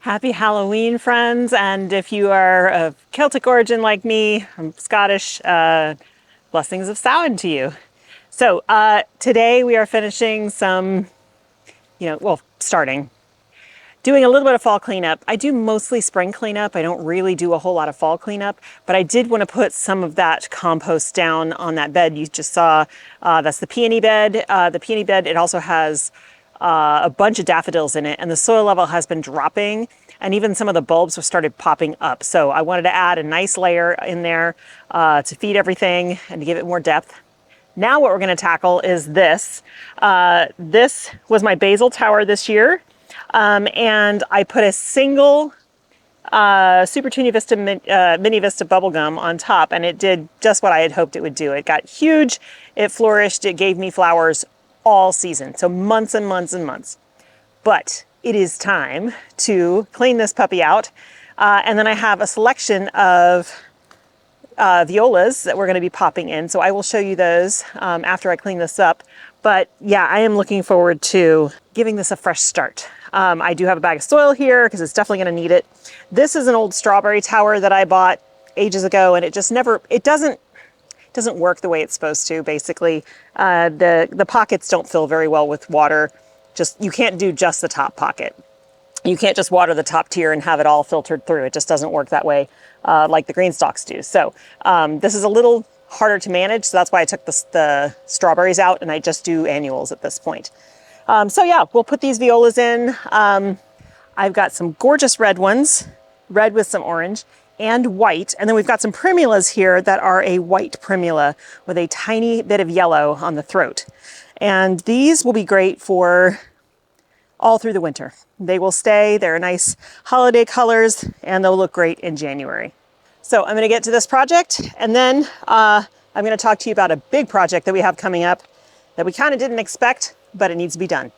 Happy Halloween, friends. And if you are of Celtic origin like me, I'm Scottish, blessings of Samhain to you. So today we are finishing some, starting. Doing a little bit of fall cleanup. I do mostly spring cleanup. I don't really do a whole lot of fall cleanup, but I did want to put some of that compost down on that bed you just saw. That's the peony bed. The peony bed, it also has a bunch of daffodils in it, and the soil level has been dropping, and even some of the bulbs have started popping up. So I wanted to add a nice layer in there to feed everything and to give it more depth. Now what we're going to tackle is this. This was my basil tower this year. And I put a single Super Tunia Vista Mini Vista bubblegum on top, and it did just what I had hoped it would do. It got huge, it flourished, it gave me flowers all season, so months and months and months. But it is time to clean this puppy out, and then I have a selection of violas that we're going to be popping in, so I will show you those after I clean this up. But yeah, I am looking forward to giving this a fresh start. I do have a bag of soil here because it's definitely going to need it. This is an old strawberry tower that I bought ages ago, and it just never, it doesn't work the way it's supposed to. Basically, the pockets don't fill very well with water. You can't do just the top pocket. You can't just water the top tier and have it all filtered through. It just doesn't work that way like the green stalks do. So this is a little harder to manage. So that's why I took the strawberries out, and I just do annuals at this point. So yeah, we'll put these violas in. I've got some gorgeous red ones, red with some orange and white. And then we've got some primulas here that are a white primula with a tiny bit of yellow on the throat. And these will be great for all through the winter. They will stay, they're nice holiday colors, and they'll look great in January. So I'm gonna get to this project, and then I'm gonna talk to you about a big project that we have coming up that we kind of didn't expect, but it needs to be done.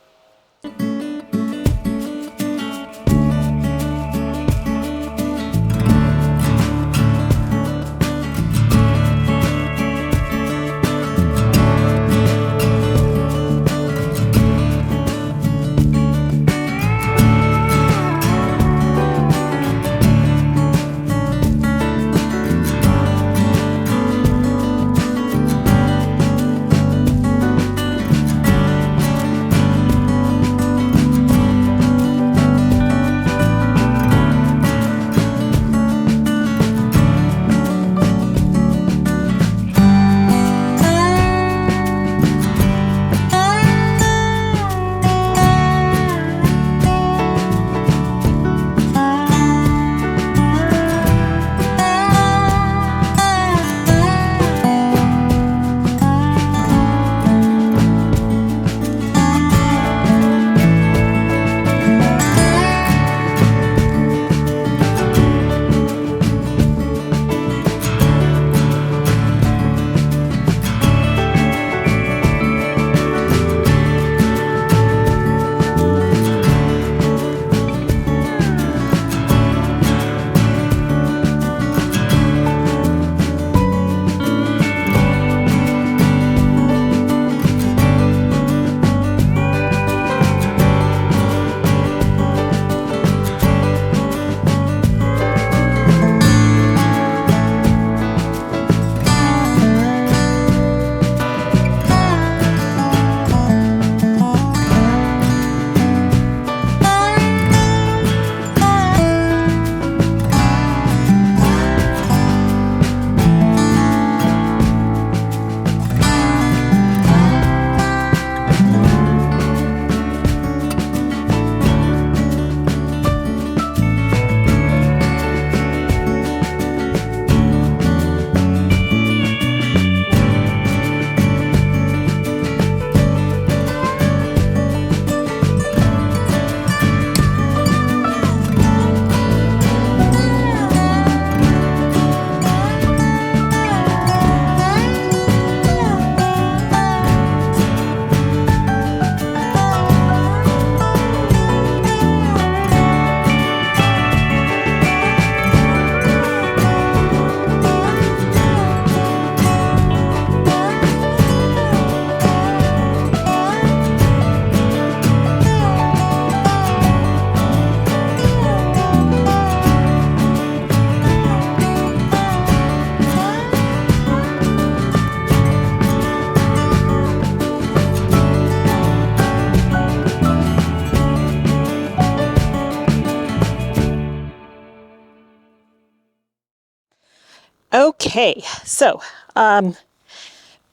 Okay, so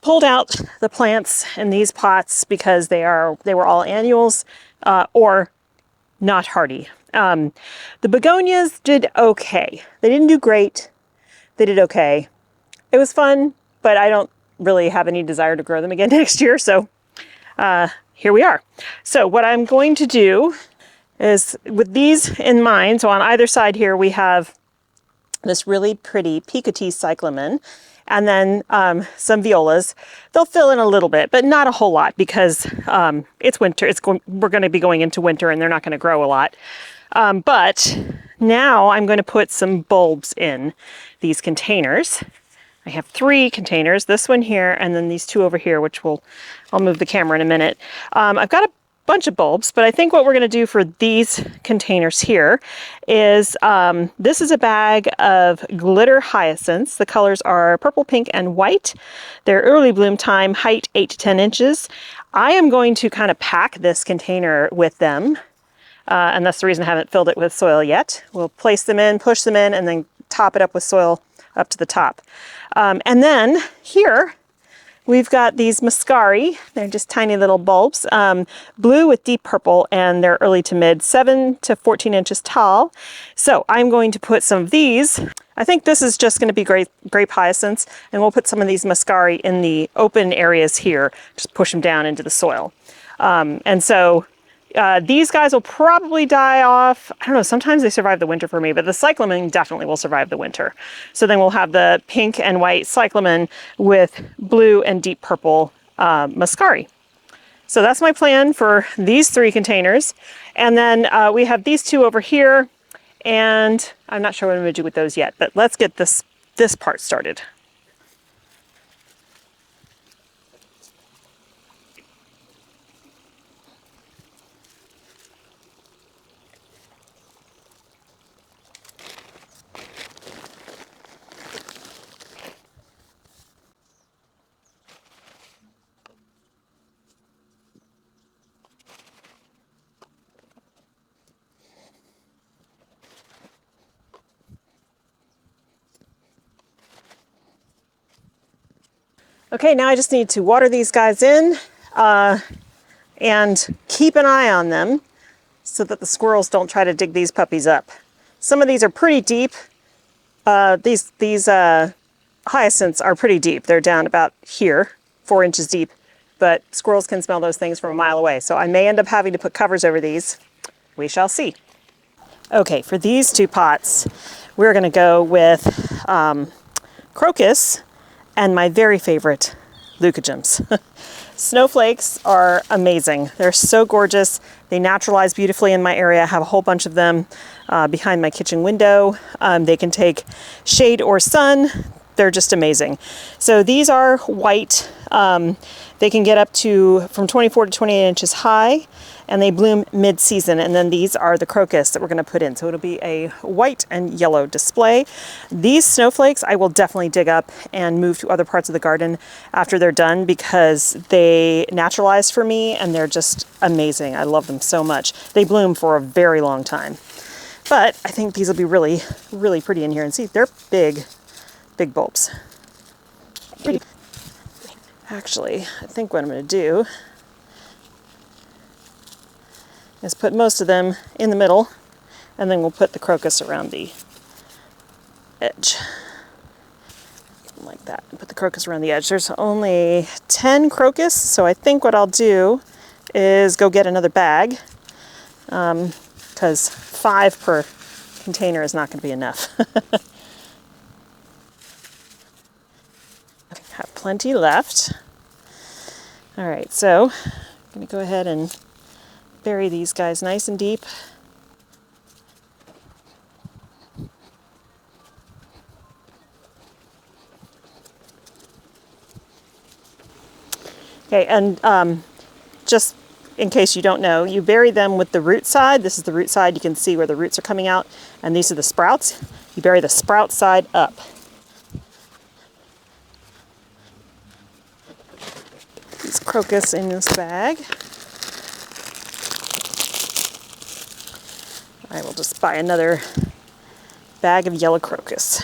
pulled out the plants in these pots because they were all annuals or not hardy. The begonias did okay. They didn't do great. They did okay. It was fun, but I don't really have any desire to grow them again next year. So here we are. So what I'm going to do is, with these in mind, so on either side here we have this really pretty Picotee cyclamen, and then some violas. They'll fill in a little bit, but not a whole lot because it's winter. We're going to be going into winter and they're not going to grow a lot. But now I'm going to put some bulbs in these containers. I have 3 containers, this one here, and then these 2 over here, which I'll move the camera in a minute. I've got a bunch of bulbs, but I think what we're going to do for these containers here is, this is a bag of glitter hyacinths. The colors are purple, pink, and white. They're early bloom time, height 8 to 10 inches. I am going to kind of pack this container with them, and that's the reason I haven't filled it with soil yet. We'll place them in, push them in, and then top it up with soil up to the top. And then here, we've got these Muscari. They're just tiny little bulbs, blue with deep purple, and they're early to mid, 7 to 14 inches tall. So I'm going to put some of these. I think this is just going to be grape hyacinths, and we'll put some of these Muscari in the open areas here, just push them down into the soil. And so these guys will probably die off. I don't know, sometimes they survive the winter for me, but the cyclamen definitely will survive the winter. So then we'll have the pink and white cyclamen with blue and deep purple Muscari. So that's my plan for these 3 containers. And then we have these 2 over here, and I'm not sure what I'm going to do with those yet, but let's get this part started. Okay, now I just need to water these guys in and keep an eye on them so that the squirrels don't try to dig these puppies up. Some of these are pretty deep. These hyacinths are pretty deep. They're down about here, 4 inches deep, but squirrels can smell those things from a mile away. So I may end up having to put covers over these. We shall see. Okay, for these 2 pots, we're going to go with crocus and my very favorite, leucogyms. Snowflakes are amazing. They're so gorgeous. They naturalize beautifully in my area. I have a whole bunch of them behind my kitchen window. They can take shade or sun. They're just amazing. So these are white. They can get up to from 24 to 28 inches high, and they bloom mid-season. And then these are the crocus that we're going to put in. So it'll be a white and yellow display. These snowflakes I will definitely dig up and move to other parts of the garden after they're done because they naturalize for me and they're just amazing. I love them so much. They bloom for a very long time. But I think these will be really, really pretty in here. And see, they're big, big bulbs. Pretty. Actually, I think what I'm going to do is put most of them in the middle, and then we'll put the crocus around the edge. Like that. And put the crocus around the edge. There's only 10 crocus, so I think what I'll do is go get another bag, because 5 per container is not going to be enough. Have plenty left. All right, so I'm going to go ahead and bury these guys nice and deep. Okay, and just in case you don't know, you bury them with the root side. This is the root side. You can see where the roots are coming out, and these are the sprouts. You bury the sprout side up. These crocus in this bag. I will just buy another bag of yellow crocus.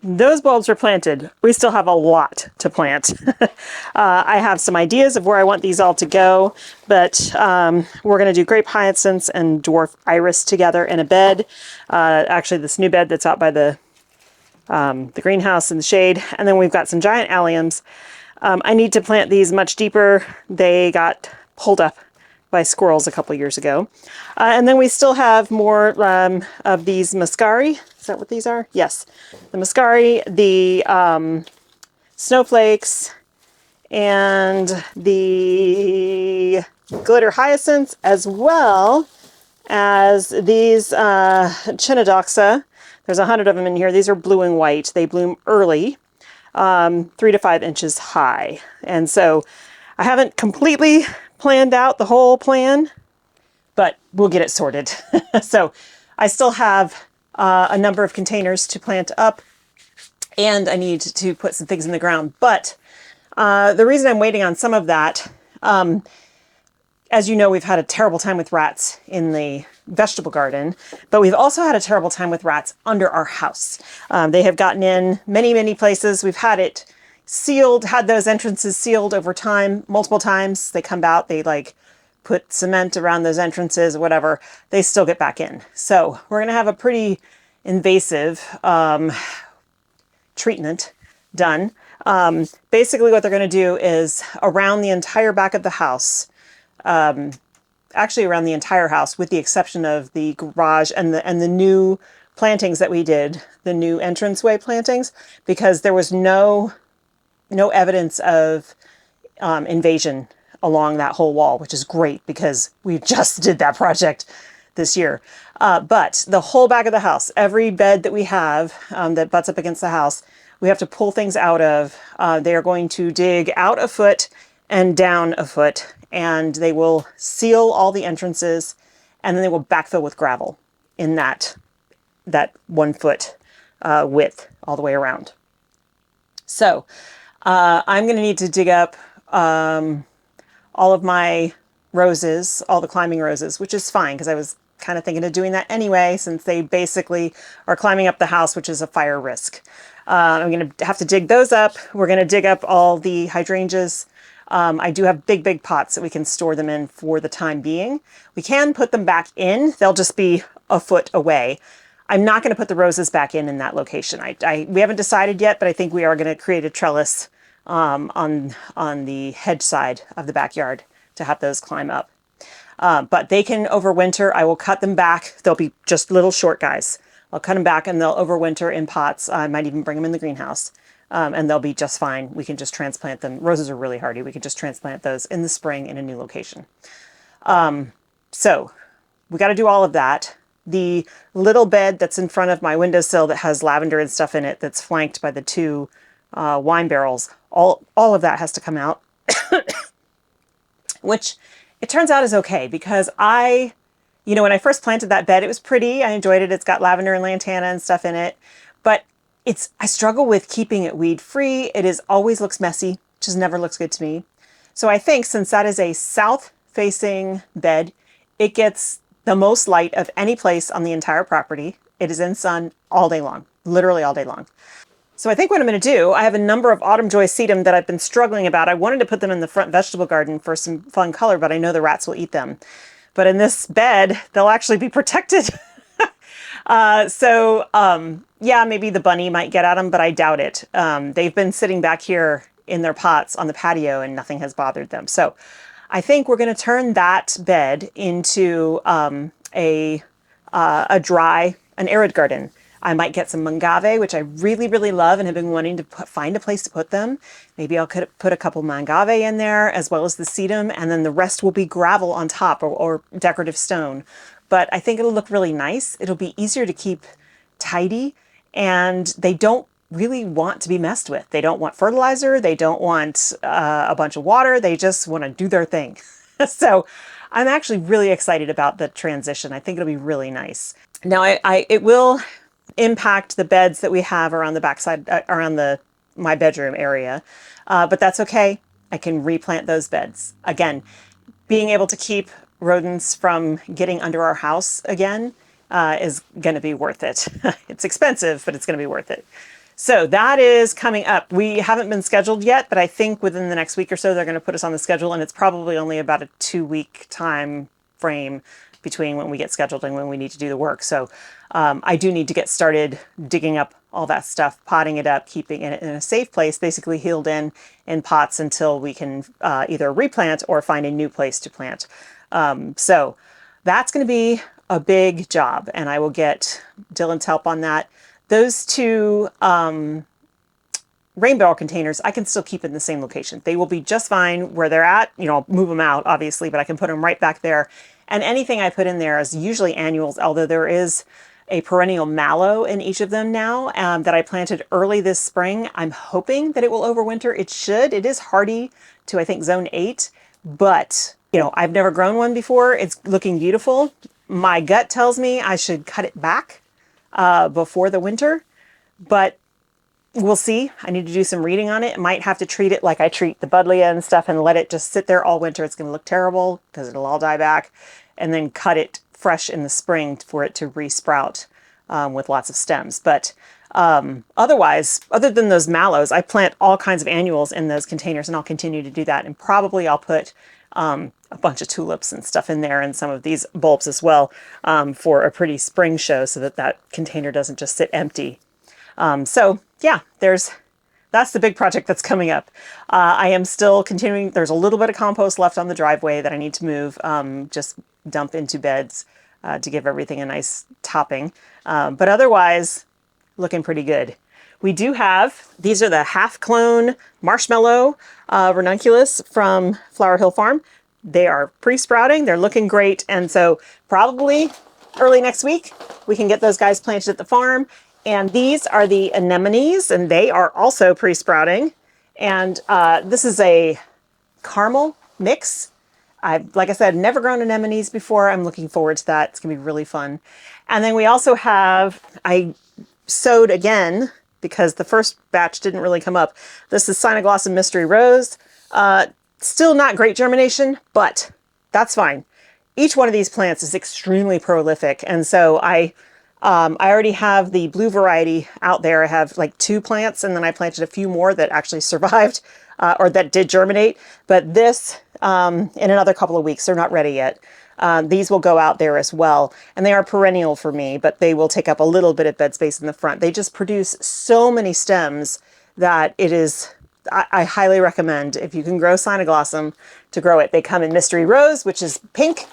Those bulbs were planted. We still have a lot to plant. I have some ideas of where I want these all to go, but we're going to do grape hyacinths and dwarf iris together in a bed. Actually, this new bed that's out by the greenhouse in the shade. And then we've got some giant alliums. I need to plant these much deeper. They got pulled up by squirrels a couple years ago. And then we still have more of these muscari. Is that what these are? Yes. The muscari, the snowflakes, and the glitter hyacinths, as well as these chinodoxa. There's 100 of them in here. These are blue and white. They bloom early, 3 to 5 inches high. And so I haven't completely planned out the whole plan, but we'll get it sorted. So I still have a number of containers to plant up, and I need to put some things in the ground. But the reason I'm waiting on some of that, as you know, we've had a terrible time with rats in the vegetable garden, but we've also had a terrible time with rats under our house. They have gotten in many, many places. We've had it sealed, had those entrances sealed over time, multiple times. They come out, they like put cement around those entrances, whatever. They still get back in. So we're going to have a pretty invasive treatment done. Basically what they're going to do is around the entire back of the house, actually around the entire house, with the exception of the garage and the new plantings that we did, the new entranceway plantings, because there was no evidence of invasion along that whole wall, which is great because we just did that project this year. But the whole back of the house, every bed that we have that butts up against the house, we have to pull things out of. They are going to dig out a foot and down a foot, and they will seal all the entrances, and then they will backfill with gravel in that 1 foot width all the way around. So I'm going to need to dig up all of my roses, all the climbing roses, which is fine because I was kind of thinking of doing that anyway, since they basically are climbing up the house, which is a fire risk. I'm going to have to dig those up. We're going to dig up all the hydrangeas. I do have big, big pots that we can store them in for the time being. We can put them back in. They'll just be a foot away. I'm not going to put the roses back in that location. We haven't decided yet, but I think we are going to create a trellis on the hedge side of the backyard to have those climb up. But they can overwinter. I will cut them back. They'll be just little short guys. I'll cut them back and they'll overwinter in pots. I might even bring them in the greenhouse. And they'll be just fine. We can just transplant them. Roses are really hardy. We can just transplant those in the spring in a new location. So we got to do all of that. The little bed that's in front of my windowsill that has lavender and stuff in it, that's flanked by the 2 wine barrels, all of that has to come out, which it turns out is okay because when I first planted that bed, it was pretty. I enjoyed it. It's got lavender and lantana and stuff in it, but I struggle with keeping it weed free. It always looks messy, just never looks good to me. So I think since that is a south facing bed, it gets the most light of any place on the entire property. It is in sun all day long, literally all day long. So I think what I'm going to do, I have a number of autumn joy sedum that I've been struggling about. I wanted to put them in the front vegetable garden for some fun color, but I know the rats will eat them. But in this bed, they'll actually be protected. Yeah, maybe the bunny might get at them, but I doubt it. They've been sitting back here in their pots on the patio and nothing has bothered them. So I think we're going to turn that bed into an arid garden. I might get some mangave, which I really, really love and have been wanting to find a place to put them. Maybe I'll put a couple mangave in there as well as the sedum, and then the rest will be gravel on top or decorative stone. But I think it'll look really nice. It'll be easier to keep tidy, and they don't really want to be messed with. They don't want fertilizer. They don't want a bunch of water. They just want to do their thing. So I'm actually really excited about the transition. I think it'll be really nice. Now it will impact the beds that we have around the backside, around my bedroom area, but that's okay. I can replant those beds. Again, being able to keep rodents from getting under our house again is going to be worth it. It's expensive, but it's going to be worth it. So that is coming up. We haven't been scheduled yet, but I think within the next week or so, they're going to put us on the schedule, and it's probably only about a 2-week time frame between when we get scheduled and when we need to do the work. So I do need to get started digging up all that stuff, potting it up, keeping it in a safe place, basically healed in pots until we can either replant or find a new place to plant. So that's going to be a big job, and I will get Dylan's help on that. Those two rain barrel containers, I can still keep in the same location. They will be just fine where they're at. You know, I'll move them out, obviously, but I can put them right back there. And anything I put in there is usually annuals, although there is a perennial mallow in each of them now that I planted early this spring. I'm hoping that it will overwinter. It should. It is hardy to, I think, zone 8, but, you know, I've never grown one before. It's looking beautiful. My gut tells me I should cut it back before the winter, but we'll see. I need to do some reading on it. I might have to treat it like I treat the buddleia and stuff and let it just sit there all winter. It's going to look terrible because it'll all die back, and then cut it fresh in the spring for it to resprout with lots of stems. But otherwise, other than those mallows, I plant all kinds of annuals in those containers, and I'll continue to do that. And probably I'll put a bunch of tulips and stuff in there and some of these bulbs as well for a pretty spring show so that that container doesn't just sit empty. So yeah, that's the big project that's coming up. I am still continuing. There's a little bit of compost left on the driveway that I need to move, just dump into beds to give everything a nice topping. But otherwise, looking pretty good. We do have, these are the half-clone marshmallow ranunculus from Flower Hill Farm. They are pre-sprouting, they're looking great, and so probably early next week, we can get those guys planted at the farm. And these are the anemones, and they are also pre-sprouting. And this is a caramel mix. I've, like I said, never grown anemones before. I'm looking forward to that. It's gonna be really fun. And then we also have, I sowed again, because the first batch didn't really come up. This is Cynoglossum Mystery Rose. Still not great germination, but that's fine. Each one of these plants is extremely prolific. And so I already have the blue variety out there. I have like 2 plants, and then I planted a few more that actually survived or that did germinate. But this, in another couple of weeks, they're not ready yet. These will go out there as well, and they are perennial for me, but they will take up a little bit of bed space in the front. They just produce so many stems that it is, I highly recommend, if you can grow Cynoglossum, to grow it. They come in Mystery Rose, which is pink,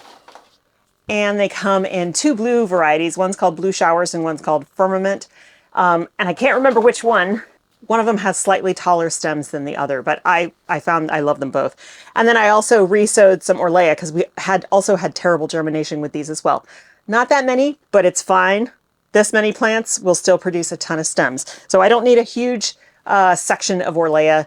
and they come in 2 blue varieties. One's called Blue Showers and one's called Firmament. And I can't remember which one. One of them has slightly taller stems than the other, but I found I love them both. And then I also re-sowed some Orlea because we also had terrible germination with these as well. Not that many, but it's fine. This many plants will still produce a ton of stems. So I don't need a huge section of Orlea.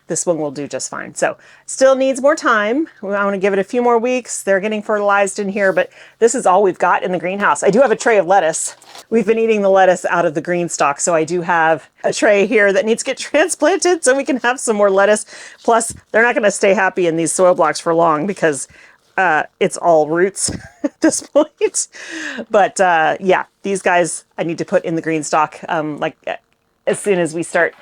This one will do just fine. So still needs more time. I want to give it a few more weeks. They're getting fertilized in here, but this is all we've got in the greenhouse. I do have a tray of lettuce. We've been eating the lettuce out of the green stalk, so I do have a tray here that needs to get transplanted so we can have some more lettuce. Plus, they're not going to stay happy in these soil blocks for long because it's all roots at this point. But yeah, these guys I need to put in the green stalk like as soon as we start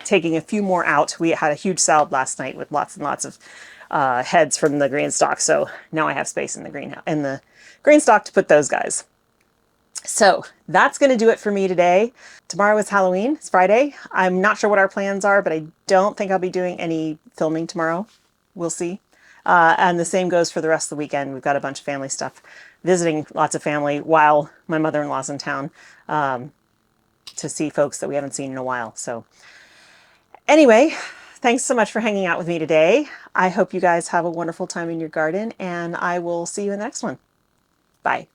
taking a few more out. We had a huge salad last night with lots and lots of heads from the green stalk, so now I have space in the green stalk to put those guys. So that's going to do it for me today. Tomorrow is Halloween. It's Friday. I'm not sure what our plans are, but I don't think I'll be doing any filming tomorrow. We'll see. And the same goes for the rest of the weekend. We've got a bunch of family stuff, visiting lots of family while my mother-in-law's in town to see folks that we haven't seen in a while. So anyway, thanks so much for hanging out with me today. I hope you guys have a wonderful time in your garden, and I will see you in the next one. Bye.